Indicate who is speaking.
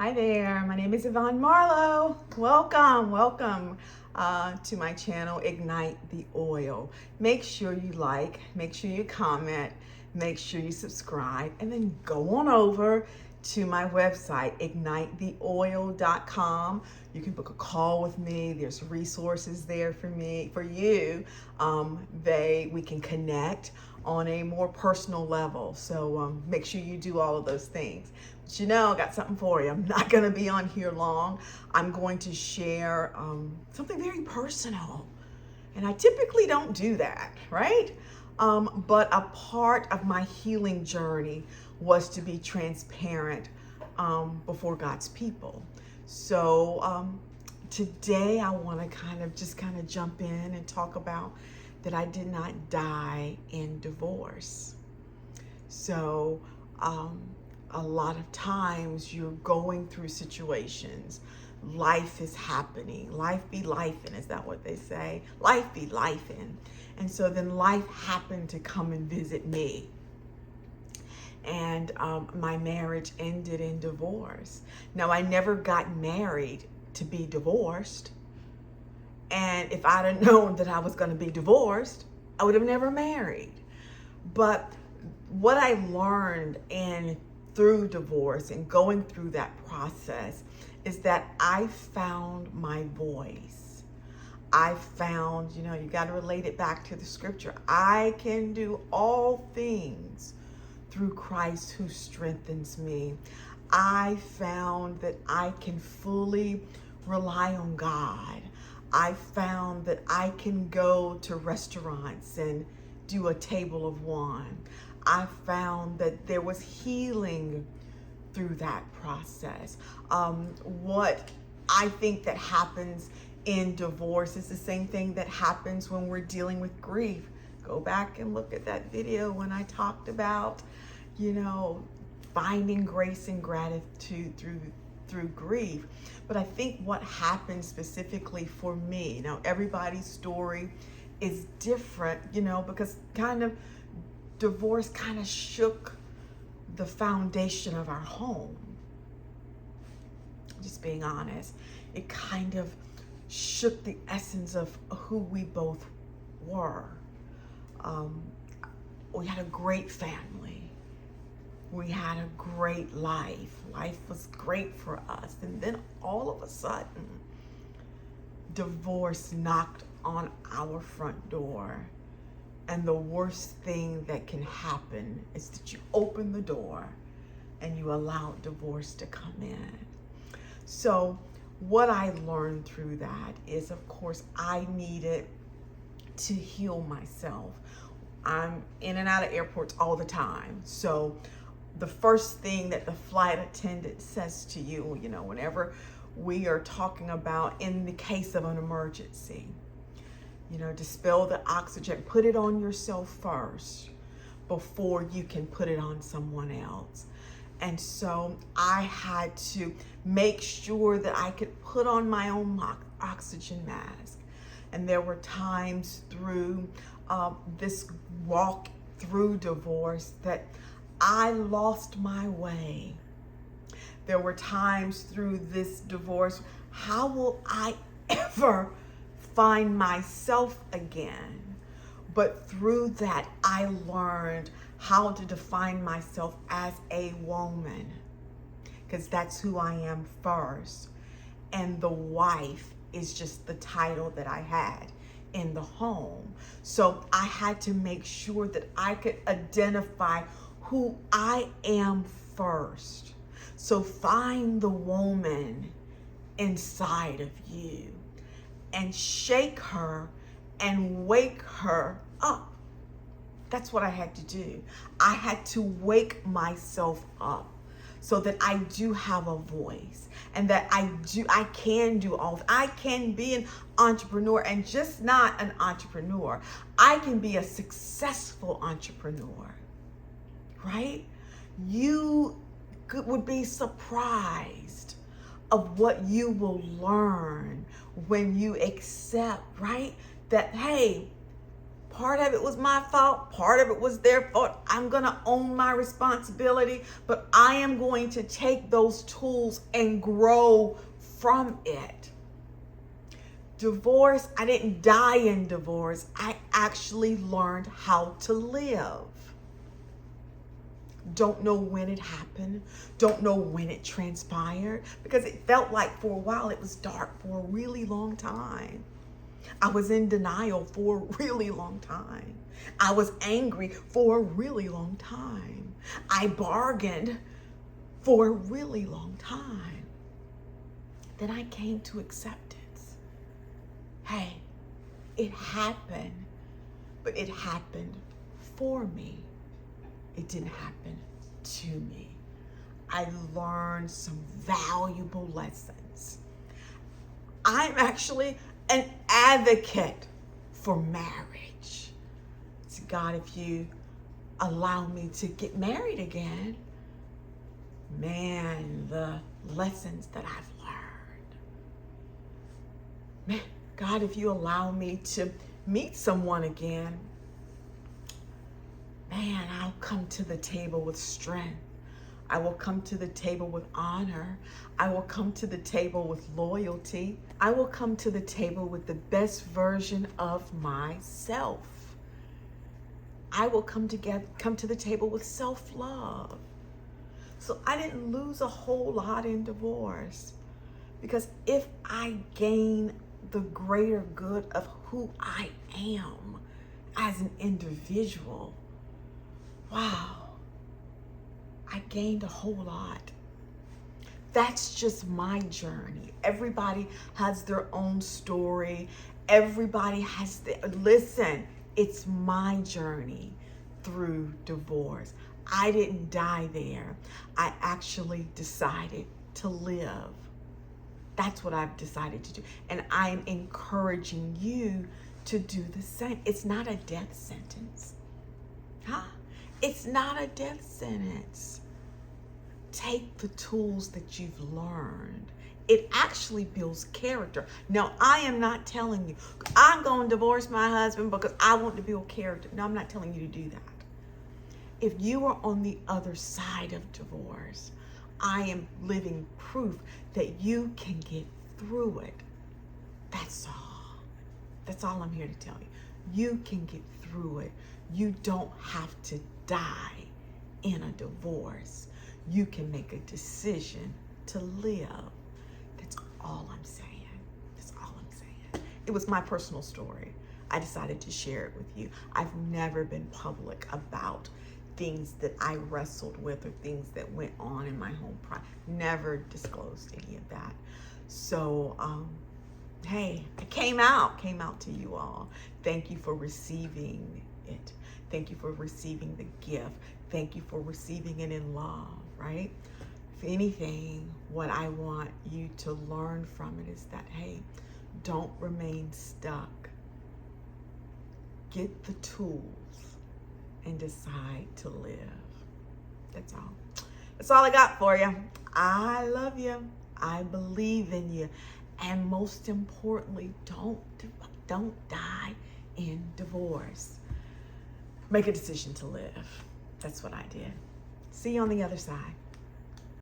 Speaker 1: Hi there, my name is Yvonne Marlowe. Welcome to my channel, Ignite the Oil. Make sure you like, make sure you comment, make sure you subscribe, and then go on over to my website, ignitetheoil.com. You can book a call with me. There's resources there for you. We can connect on a more personal level. So make sure you do all of those things. But I got something for you. I'm not going to be on here long. I'm going to share something very personal. And I typically don't do that, right? But a part of my healing journey was to be transparent before God's people. So today I want to kind of jump in and talk about that I did not die in divorce. So a lot of times you're going through situations. Life is happening. Life be lifing, is that what they say? Life be lifing. And so then life happened to come and visit me. And my marriage ended in divorce. Now, I never got married to be divorced. And if I'd have known that I was going to be divorced, I would have never married. But what I learned through divorce and going through that process is that I found my voice. I found, you got to relate it back to the scripture. I can do all things through Christ who strengthens me. I found that I can fully rely on God. I found that I can go to restaurants and do a table of one. I found that there was healing through that process. What I think that happens in divorce is the same thing that happens when we're dealing with grief. Go back and look at that video when I talked about, finding grace and gratitude through grief. But I think what happened specifically for me, now everybody's story is different, because divorce kind of shook the foundation of our home. Just being honest, it kind of shook the essence of who we both were. We had a great family. We had a great life. Life was great for us. And then all of a sudden, divorce knocked on our front door. And the worst thing that can happen is that you open the door and you allow divorce to come in. So what I learned through that is, of course, I needed to heal myself. I'm in and out of airports all the time. So the first thing that the flight attendant says to you, whenever we are talking about in the case of an emergency, dispel the oxygen, put it on yourself first before you can put it on someone else. And so I had to make sure that I could put on my own oxygen mask. And there were times through this walk through divorce that I lost my way. There were times through this divorce, how will I ever find myself again? But through that, I learned how to define myself as a woman, because that's who I am first. And the wife is just the title that I had in the home. So I had to make sure that I could identify who I am first. So find the woman inside of you and shake her and wake her up. That's what I had to do. I had to wake myself up so that I do have a voice and that I can do all. I can be an entrepreneur, and just not an entrepreneur. I can be a successful entrepreneur, right? You would be surprised of what you will learn when you accept, right? That, hey, Part of it was my fault. Part of it was their fault. I'm going to own my responsibility, but I am going to take those tools and grow from it. Divorce, I didn't die in divorce. I actually learned how to live. Don't know when it happened. Don't know when it transpired, because it felt like for a while it was dark for a really long time. I was in denial for a really long time. I was angry for a really long time. I bargained for a really long time. Then I came to acceptance. Hey, it happened, but it happened for me. It didn't happen to me. I learned some valuable lessons. I'm actually an advocate for marriage. So God, if you allow me to get married again, man, the lessons that I've learned. Man, God, if you allow me to meet someone again, man, I'll come to the table with strength. I will come to the table with honor. I will come to the table with loyalty. I will come to the table with the best version of myself. I will come to the table with self-love. So I didn't lose a whole lot in divorce, because if I gain the greater good of who I am as an individual, wow, I gained a whole lot. That's just my journey. Everybody has their own story. Everybody has listen, it's my journey through divorce. I didn't die there. I actually decided to live. That's what I've decided to do. And I'm encouraging you to do the same. It's not a death sentence. Huh? It's not a death sentence. Take the tools that you've learned. It actually builds character. Now, I am not telling you, I'm going to divorce my husband because I want to build character. No, I'm not telling you to do that. If you are on the other side of divorce, I am living proof that you can get through it. That's all. That's all I'm here to tell you. You can get through it. You don't have to die in a divorce. You can make a decision to live. That's all I'm saying. That's all I'm saying. It was my personal story. I decided to share it with you. I've never been public about things that I wrestled with or things that went on in my home. Never disclosed any of that. So, hey, I came out to you all. Thank you for receiving it. Thank you for receiving the gift. Thank you for receiving it in love, right? If anything, what I want you to learn from it is that, hey, don't remain stuck. Get the tools and decide to live. That's all. That's all I got for you. I love you. I believe in you. And most importantly, don't die in divorce. Make a decision to live. That's what I did. See you on the other side.